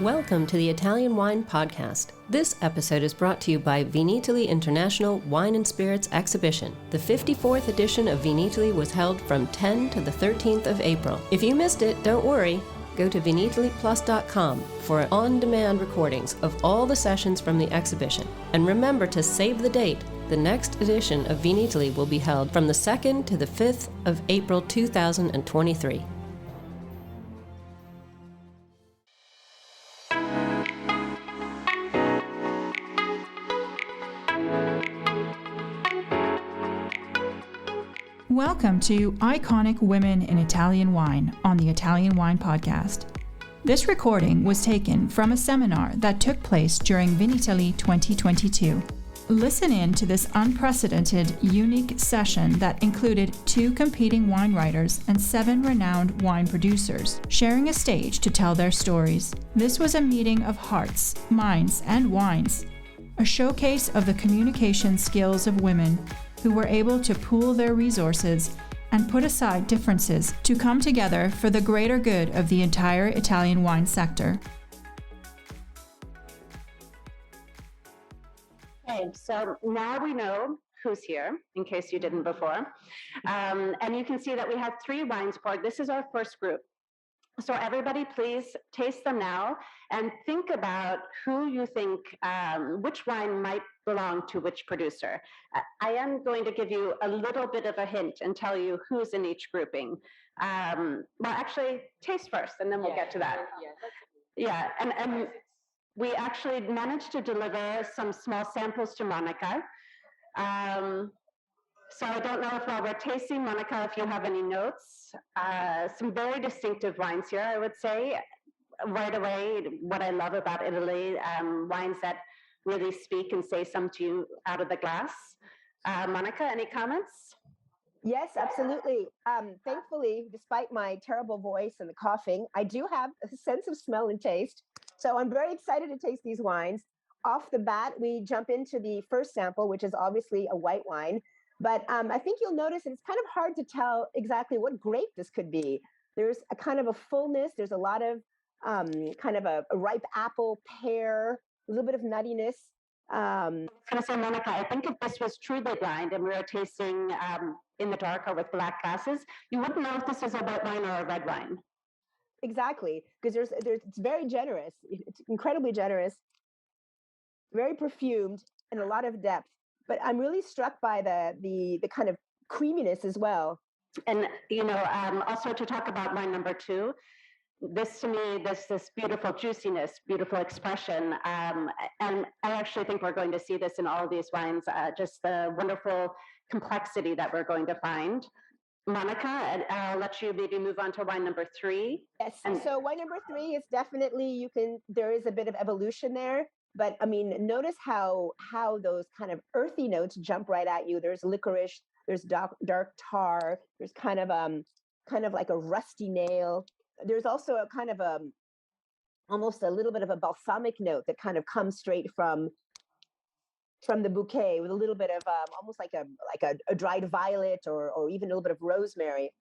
Welcome to the Italian Wine Podcast. This episode is brought to you by Vinitaly International Wine and Spirits Exhibition. The 54th edition of Vinitaly was held from 10 to the 13th of April. If you missed it, don't worry. Go to vinitalyplus.com for on-demand recordings of all the sessions from the exhibition. And remember to save the date. The next edition of Vinitaly will be held from the 2nd to the 5th of April 2023. Welcome to Iconic Women in Italian Wine on the Italian Wine Podcast. This recording was taken from a seminar that took place during Vinitaly 2022. Listen in to this unprecedented, unique session that included 2 competing wine writers and 7 renowned wine producers, sharing a stage to tell their stories. This was a meeting of hearts, minds, and wines, a showcase of the communication skills of women who were able to pool their resources and put aside differences to come together for the greater good of the entire Italian wine sector. Okay, so now we know who's here, in case you didn't before. And you can see that we have 3 wines poured. This is our first group. So everybody please taste them now and think about who you think, which wine might belong to which producer. I am going to give you a little bit of a hint and tell you who's in each grouping. Well, actually, taste first, and then we'll get to that. Yeah, and we actually managed to deliver some small samples to Monica. So I don't know if while we're tasting, Monica, if you have any notes. Some very distinctive wines here, I would say. Right away, what I love about Italy, wines that really speak and say something to you out of the glass. Monica, any comments? Yes, absolutely. Thankfully, despite my terrible voice and the coughing, I do have a sense of smell and taste. So I'm very excited to taste these wines. Off the bat, we jump into the first sample, which is obviously a white wine. But I think you'll notice that it's kind of hard to tell exactly what grape this could be. There's a kind of a fullness. There's a lot of kind of a ripe apple, pear, a little bit of nuttiness. I was going to say, Monica, I think if this was truly blind and we were tasting in the dark or with black glasses, you wouldn't know if this is a white wine or a red wine. Exactly, because it's very generous. It's incredibly generous, very perfumed, and a lot of depth. But I'm really struck by the kind of creaminess as well. And, also to talk about wine number 2, this to me, this beautiful juiciness, beautiful expression. And I actually think we're going to see this in all of these wines, just the wonderful complexity that we're going to find. Monica, I'll let you maybe move on to wine number 3. Yes, so wine number 3 is definitely, there is a bit of evolution there. But I mean, notice how those kind of earthy notes jump right at you. There's licorice, there's dark tar, there's kind of like a rusty nail. There's also a kind of almost a little bit of a balsamic note that kind of comes straight from the bouquet, with a little bit of almost like a dried violet or even a little bit of rosemary.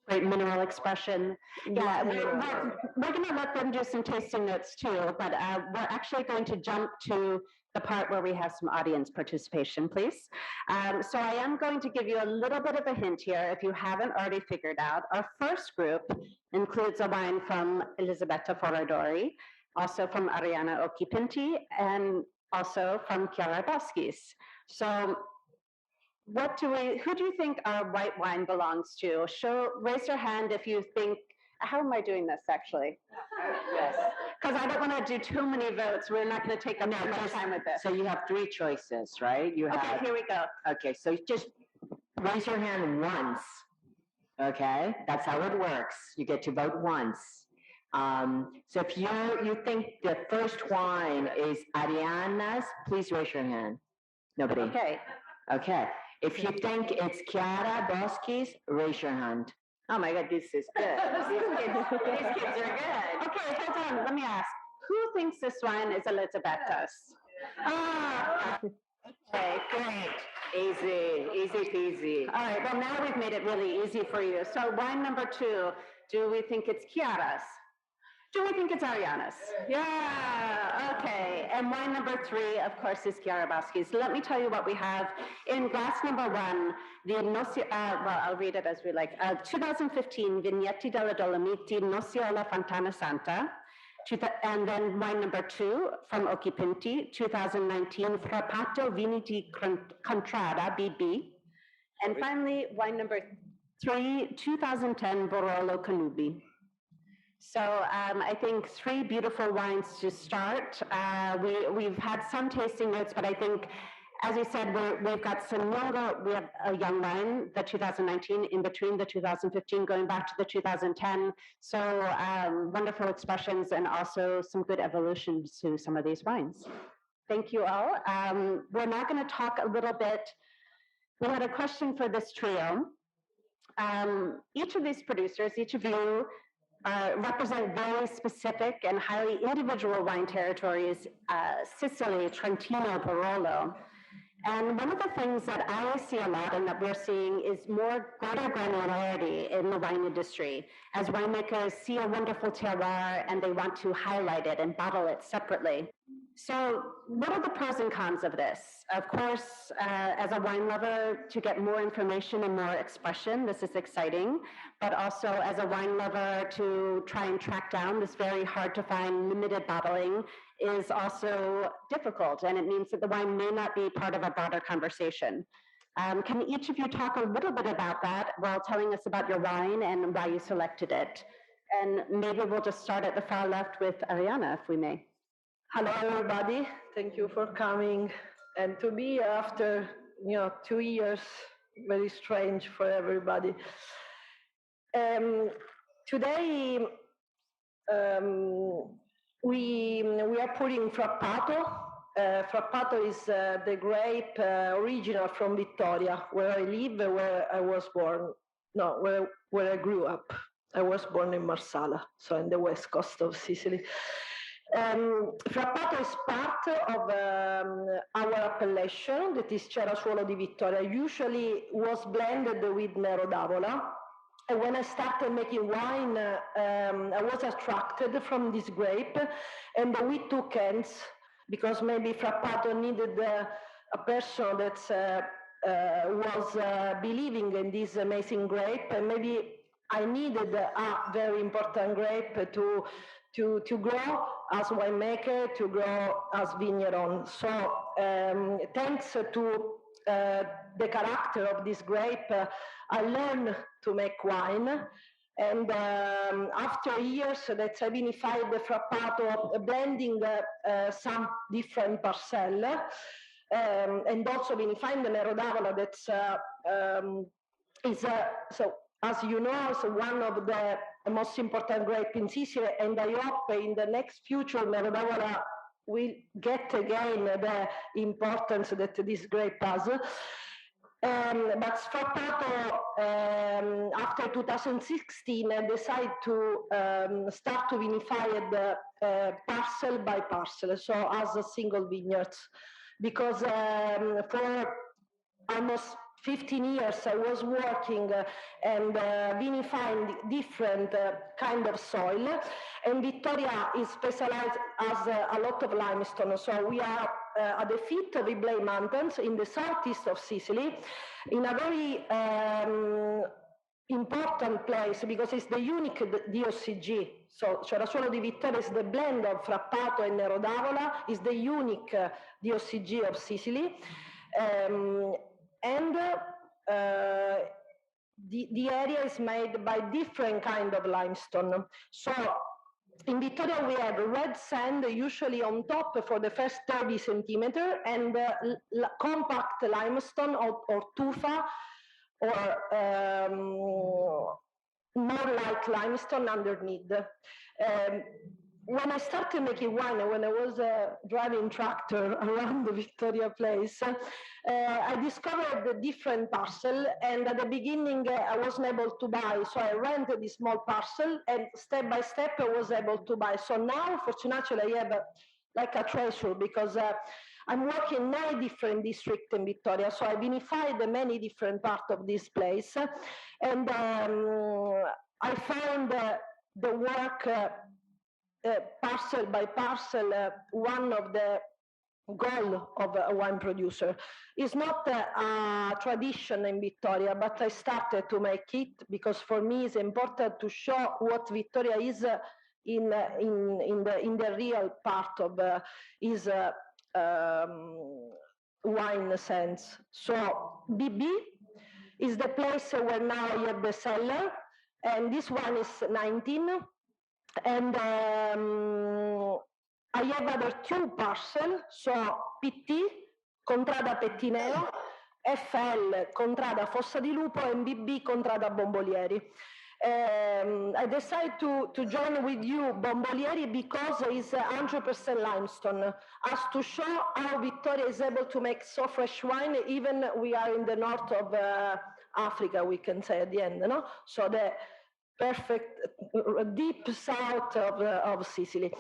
Great mineral expression. Yeah, we're going to let them do some tasting notes too, but we're actually going to jump to the part where we have some audience participation, please. So I am going to give you a little bit of a hint here if you haven't already figured out. Our first group includes a wine from Elisabetta Foradori, also from Arianna Occhipinti, and also from Chiara Boschis. So who do you think our white wine belongs to? Raise your hand if you think, how am I doing this actually? Yes. Because I don't want to do too many votes. We're not going to take up too much time with this. So you have 3 choices, right? Okay, here we go. Okay, so just raise your hand once. Okay, that's how it works. You get to vote once. So if you think the first wine is Arianna's, please raise your hand. Nobody. Okay. If you think it's Chiara Boschis, raise your hand. Oh my God, this is good. These kids are good. Okay, hold on. Let me ask. Who thinks this wine is Elisabetta's? Okay, great. Easy peasy. All right, well, now we've made it really easy for you. So wine number 2, do we think it's Chiara's? Do we think it's Ariana's? Yeah, okay. And wine number 3, of course, is Chiara Boschis. Let me tell you what we have in glass number 1, the well, I'll read it as we like. 2015 Vigneti della Dolomiti, Nosiola Fontanasanta. And then wine number 2 from Occhipinti, 2019 Frappato Vigneti Contrada, BB. And finally, wine number 3, 2010 Barolo Cannubi. So I think 3 beautiful wines to start. We've had some tasting notes, but I think, as you said, we've got some younger, we have a young wine, the 2019, in between the 2015, going back to the 2010. So wonderful expressions and also some good evolutions to some of these wines. Thank you all. We're now going to talk a little bit. We had a question for this trio. Each of these producers, each of you, represent very specific and highly individual wine territories, Sicily, Trentino, Barolo. And one of the things that I see a lot and that we're seeing is more greater granularity in the wine industry as winemakers see a wonderful terroir and they want to highlight it and bottle it separately. So what are the pros and cons of this? Of course, as a wine lover, to get more information and more expression, this is exciting, but also as a wine lover to try and track down this very hard to find limited bottling is also difficult, and it means that the wine may not be part of a broader conversation. Can each of you talk a little bit about that while telling us about your wine and why you selected it? And maybe we'll just start at the far left with Ariana, if we may. Hello, everybody. Thank you for coming. And to be after 2 years, very strange for everybody. Today, we are putting Frappato. Frappato is the grape original from Vittoria, where I live, where I was born. No, where I grew up. I was born in Marsala, so in the west coast of Sicily. Frappato is part of our appellation, that is Cerasuolo di Vittoria. Usually was blended with Nero d'Avola. And when I started making wine, I was attracted from this grape, and we took hands, because maybe Frappato needed a person that was believing in this amazing grape, and maybe I needed a very important grape to grow as winemaker, to grow as vineyard. So thanks to the character of this grape, I learned to make wine. And after years that I vinified the Frappato, blending some different parcel, and also vinifying the Nero d'Avola, that's so as you know, is one of the most important grapes in Sicily, and I hope in the next future Nero d'Avola will get again the importance that this grape has. But Frappato, after 2016, I decided to start to vinify it parcel by parcel, so as a single vineyard, because for almost 15 years I was working and vinifying different kind of soil, and Vittoria is specialized as a lot of limestone. So we are at the feet of the Iblei Mountains in the southeast of Sicily, in a very important place because it's the unique DOCG. So Cerasuolo di Vittoria is the blend of Frappato and Nero d'Avola, is the unique DOCG of Sicily. And the area is made by different kind of limestone. So in Vittoria we have red sand usually on top for the first 30 centimeter, and compact limestone or tufa, or more like limestone underneath. When I started making wine, when I was driving tractor around the Vittoria place, I discovered the different parcel, and at the beginning I wasn't able to buy, so I rented this small parcel, and step by step I was able to buy. So now, fortunately, I have like a treasure, because I'm working in 9 different districts in Vittoria, so I vinified many different parts of this place, and I found the work parcel by parcel one of the goal of a wine producer. It's not a tradition in Victoria, but I started to make it because for me it's important to show what Victoria is in the real part of his wine sense. So BB is the place where now I have the cellar, and this one is 19, and I have other two parcels, so PT, Contrada Pettineo, FL, Contrada Fossa di Lupo, and BB, Contrada Bombolieri. I decided to join with you Bombolieri because it's 100% limestone, as to show how Victoria is able to make so fresh wine, even we are in the north of Africa, we can say at the end, no? So the perfect deep south of Sicily.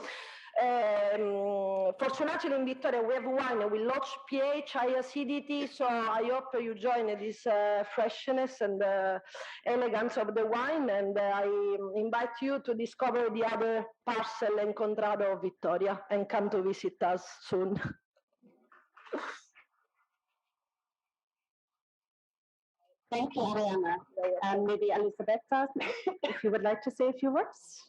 Fortunately in Victoria we have wine with low pH, high acidity, so I hope you join this freshness and elegance of the wine, and I invite you to discover the other parcel and contrada of Victoria and come to visit us soon. Thank you, Elena. And maybe Elisabetta, if you would like to say a few words.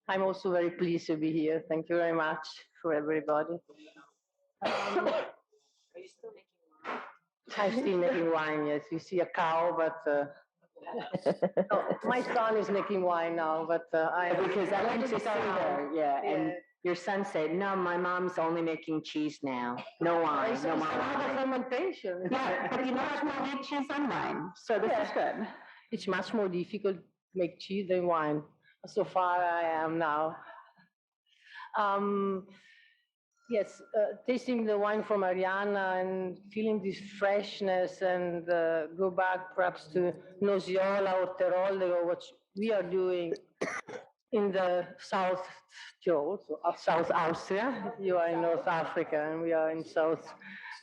I'm also very pleased to be here. Thank you very much for everybody. Are you still making wine? I'm still making wine, yes. You see a cow, but no, my son is making wine now, but because I went to see her, yeah, and your son said, no, my mom's only making cheese now. No wine, no more wine. Fermentation. Yeah, but you know it's more like cheese and wine, so this is good. It's much more difficult to make cheese than wine. So far I am now. Yes, tasting the wine from Arianna and feeling this freshness, and go back perhaps to Nosiola or Teroldego, what we are doing in the South Tyrol, so South Austria. You are in North Africa and we are in South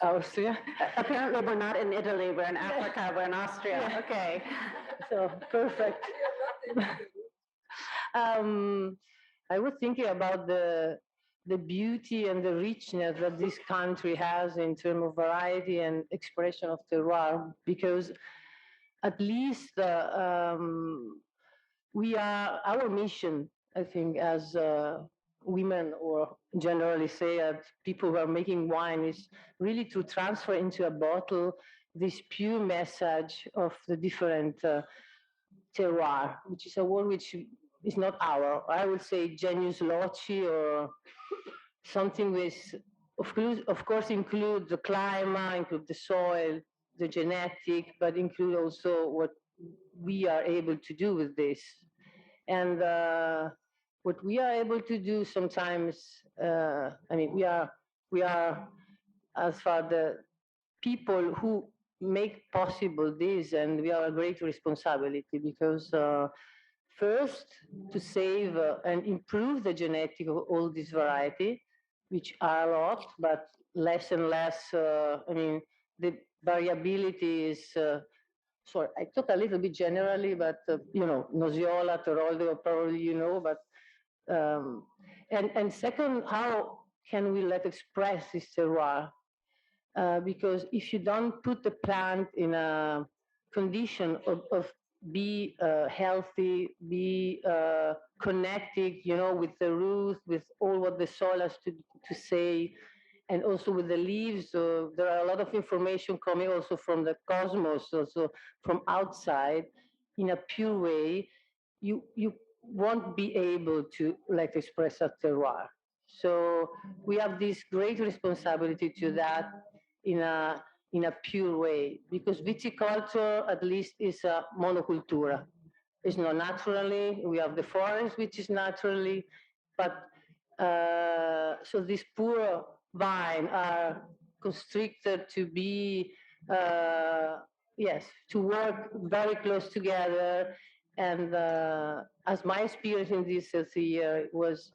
Austria. Apparently we're not in Italy, we're in Africa, we're in Austria. Yeah. Okay. So perfect. I was thinking about the beauty and the richness that this country has in terms of variety and expression of terroir, because at least we are, our mission, I think, as women, or generally say as people who are making wine, is really to transfer into a bottle this pure message of the different terroir, which is a word which is not our, I would say, genius loci, or something with, of course, include the climate, include the soil, the genetic, but include also what we are able to do with this. And what we are able to do sometimes, I mean, we are as far the people who make possible this, and we are a great responsibility, because first, to save and improve the genetic of all this variety, which are a lot, but less and less, I mean, the variability is, sorry, I talk a little bit generally, but, you know, Nosiola, Teroldego, probably you know, but, and second, how can we let express this terroir? Because if you don't put the plant in a condition of be healthy, be connected, you know, with the roots, with all what the soil has to say, and also with the leaves. There are a lot of information coming also from the cosmos, also from outside, in a pure way. You won't be able to like express a terroir. So we have this great responsibility to that in a pure way, because viticulture at least is a monocultura. It's not naturally, we have the forest which is naturally, but so these poor vine are constricted to be, yes, to work very close together. And as my experience in this 30 years was,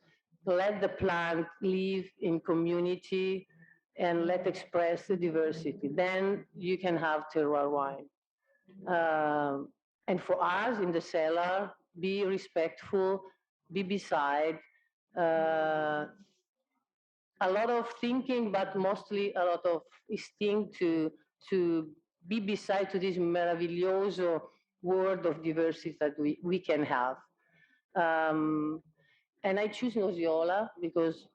let the plant live in community and let express the diversity. Then you can have terroir wine. And for us in the cellar, be respectful be beside. A lot of thinking, but mostly a lot of instinct to be beside to this meraviglioso world of diversity that we can have. And I choose Nosiola because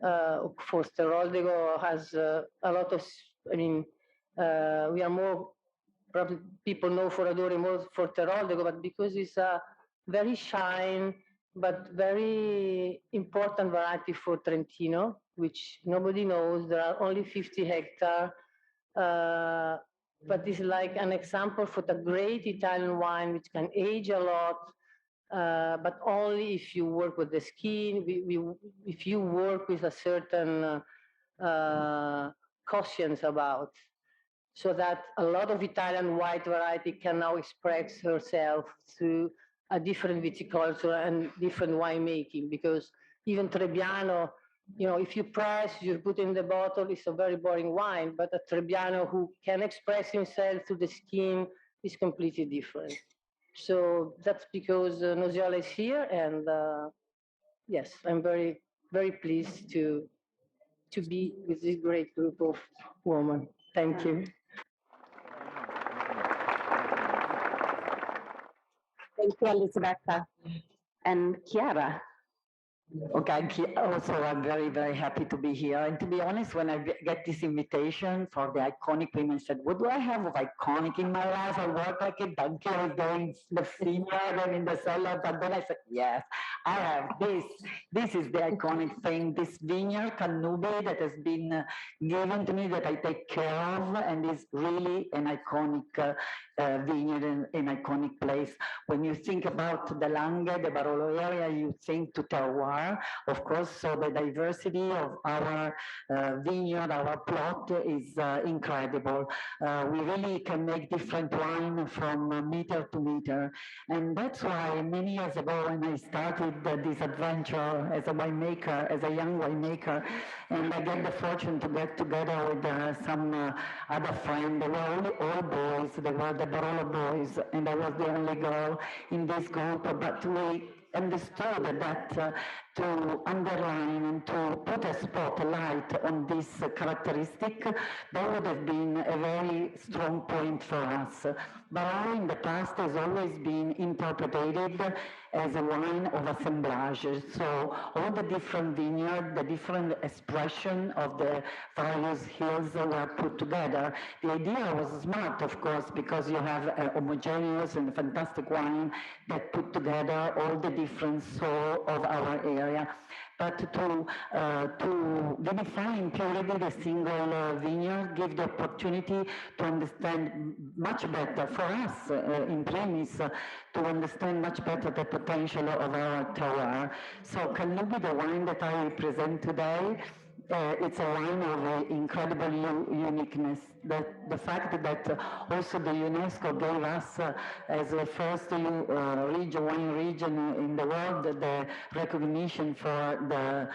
Forsteroldego has a lot of, we are more, probably people know Foradori more for Teroldego, but because it's a very shy but very important variety for Trentino, which nobody knows. There are only 50 hectares, but it's like an example for the great Italian wine, which can age a lot, but only if you work with the skin, if you work with a certain cautions about, so that a lot of Italian white variety can now express herself through a different viticulture and different winemaking, because even Trebbiano, if you press, you put in the bottle, it's a very boring wine, but a Trebbiano who can express himself through the skin is completely different. So that's because Nosiola is here, and yes, I'm very, very pleased to be with this great group of women. Thank you. Thank you, Elisabetta. And Chiara. Okay, also I'm very, very happy to be here. And to be honest, when I get this invitation for the iconic women, I said, what do I have of iconic in my life? I work like a donkey, I was doing the vineyard and in the cellar. But then I said, yes, I have this. This is the iconic thing, this vineyard, Cannubi, that has been given to me, that I take care of, and is really an iconic vineyard and an iconic place. When you think about the Langhe, the Barolo area, you think to terroir, of course, so the diversity of our vineyard, our plot is incredible. We really can make different wine from meter to meter. And that's why many years ago when I started this adventure as a winemaker, as a young winemaker, and I get the fortune to get together with some other friends, they were all boys, they were the Barolo boys, and I was the only girl in this group, but we understood that to underline and to put a spotlight on this characteristic, that would have been a very strong point for us. Barolo in the past has always been interpreted as a wine of assemblage. So all the different vineyards, the different expression of the various hills were put together. The idea was smart, of course, because you have a homogeneous and fantastic wine that put together all the different soil of our area. But to vinify in purity the single vineyard give the opportunity to understand much better, for us in premise, to understand much better the potential of our terroir. So Cannubi, the wine that I present today, it's a wine of incredible uniqueness. The fact that also the UNESCO gave us as the first wine region in the world the recognition for the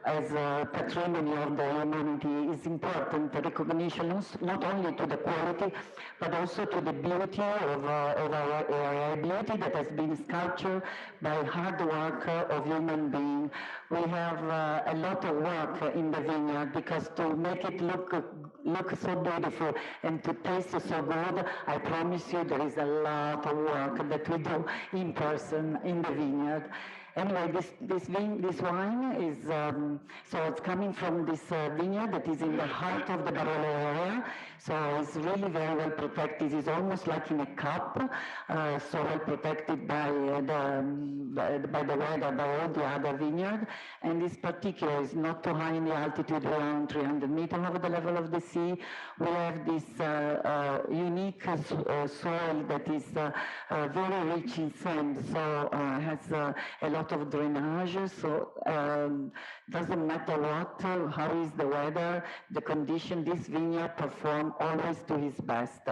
as a patrimony of the humanity is important. The recognition not only to the quality but also to the beauty of our area, a beauty that has been sculptured by hard work of human beings. We have a lot of work in the vineyard because to make it look so beautiful and to taste so good, I promise you there is a lot of work that we do in person in the vineyard. Anyway, this wine is, so it's coming from this vineyard that is in the heart of the Barolo area, so it's really very well protected. It's almost like in a cup, so well protected by the weather, by all the other vineyard, and this particular is not too high in the altitude, around 300 meters over the level of the sea. We have this unique soil that is very rich in sand, so has a lot lot of drainage, so doesn't matter what, how is the weather, the condition, this vineyard perform always to his best.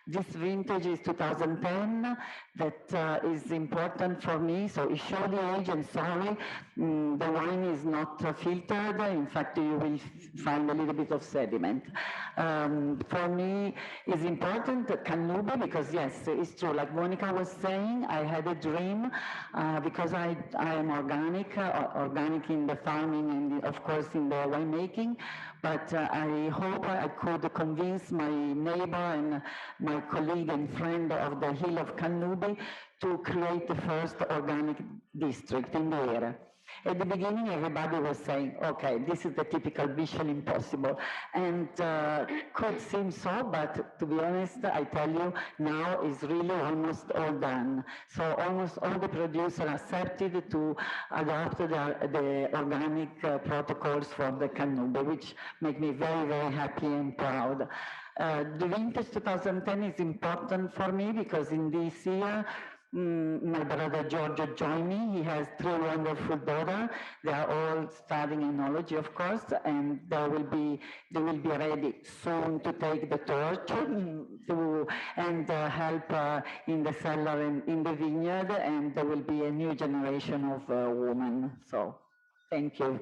This vintage is 2010, that is important for me, so it shows the age, and sorry, the wine is not filtered, in fact you will find a little bit of sediment. For me, it's important, Cannubi, because yes, it's true, like Monica was saying, I had a dream, because I am organic in the farming and of course in the winemaking, but I hope I could convince my neighbor and my colleague and friend of the Hill of Cannubi to create the first organic district in the area. At the beginning, everybody was saying, okay, this is the typical Mission Impossible, and could seem so, but to be honest, I tell you, now is really almost all done. So almost all the producers accepted to adopt the organic protocols for the Cannubi, which make me very, very happy and proud. The vintage 2010 is important for me because in this year, my brother Giorgio joined me. He has 3 wonderful daughters. They are all studying enology, of course, and they will be ready soon to take the torch and help in the cellar and in the vineyard. And there will be a new generation of women. So, thank you.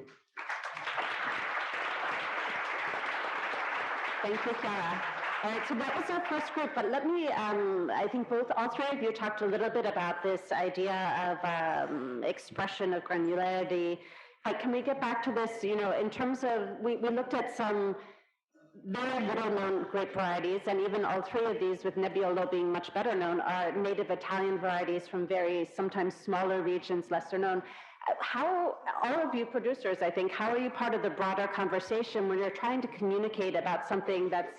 Thank you, Chiara. All right, so that was our first group, but let me, I think all 3 of you talked a little bit about this idea of expression of granularity. But can we get back to this, in terms of, we looked at some very little known grape varieties, and even all 3 of these, with Nebbiolo being much better known, are native Italian varieties from very, sometimes smaller regions, lesser known. How, all of you producers, I think, how are you part of the broader conversation when you're trying to communicate about something that's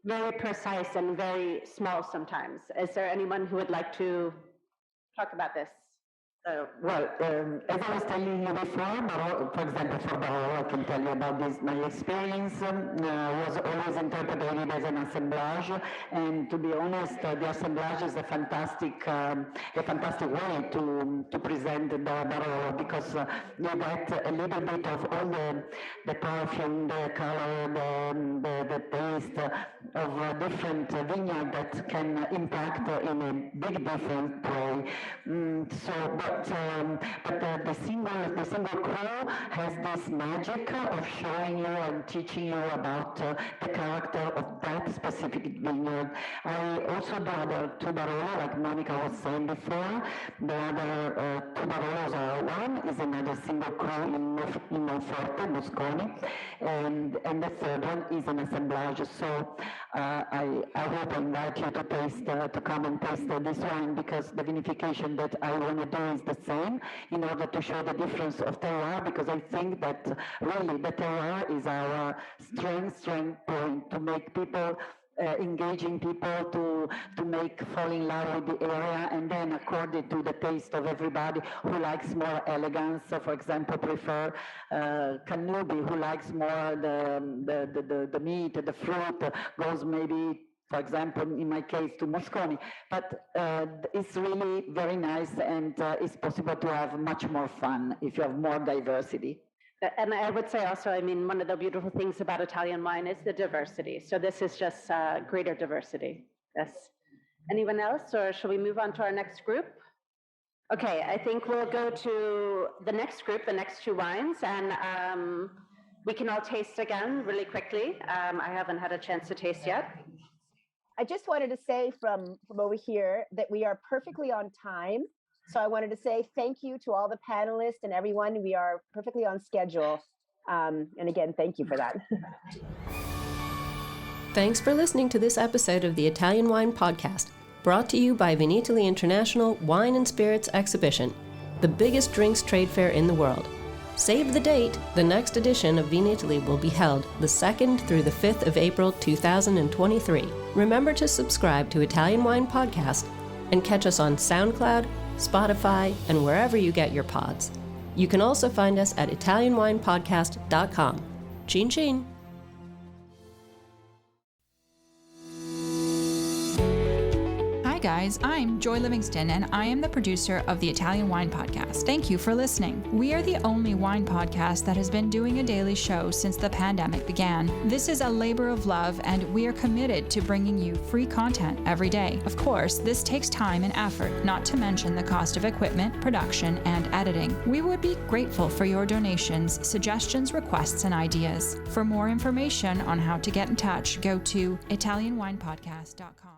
very precise and very small sometimes? Is there anyone who would like to talk about this? Well, as I was telling you before, Barolo, for example, for Barolo, I can tell you about this. My experience was always interpreted as an assemblage, and to be honest, the assemblage is a fantastic way to present the Barolo, because you get a little bit of all the perfume, the color, the taste of different vineyard that can impact in a big different way. But the single crew has this magic of showing you and teaching you about the character of that specific vineyard. I also do other 2 Barolo, like Monica was saying before. The other 2 Barolos are, one is another single crew in Monforte, Moscone, and the third one is an assemblage. So I hope I invite you to come and taste this wine, because the vinification that I want to do is the same, in order to show the difference of terroir, because I think that really the terroir is our strength point to make people, engaging people to make fall in love with the area, and then according to the taste of everybody who likes more elegance, for example, prefer Cannubi, who likes more the meat, the fruit, goes maybe, for example, in my case, to Moscone. But it's really very nice, and it's possible to have much more fun if you have more diversity. And I would say also, I mean, one of the beautiful things about Italian wine is the diversity. So this is just greater diversity. Yes. Anyone else, or shall we move on to our next group? Okay, I think we'll go to the next group, the next 2 wines, and we can all taste again really quickly. I haven't had a chance to taste yet. I just wanted to say from over here that we are perfectly on time. So I wanted to say thank you to all the panelists and everyone. We are perfectly on schedule. And again, thank you for that. Thanks for listening to this episode of the Italian Wine Podcast, brought to you by Vinitaly International Wine and Spirits Exhibition, the biggest drinks trade fair in the world. Save the date! The next edition of Vinitaly will be held the 2nd through the 5th of April 2023. Remember to subscribe to Italian Wine Podcast and catch us on SoundCloud, Spotify, and wherever you get your pods. You can also find us at ItalianWinePodcast.com. Chin chin! Hi guys, I'm Joy Livingston and I am the producer of the Italian Wine Podcast. Thank you for listening. We are the only wine podcast that has been doing a daily show since the pandemic began. This is a labor of love and we are committed to bringing you free content every day. Of course, this takes time and effort, not to mention the cost of equipment, production, and editing. We would be grateful for your donations, suggestions, requests, and ideas. For more information on how to get in touch, go to ItalianWinePodcast.com.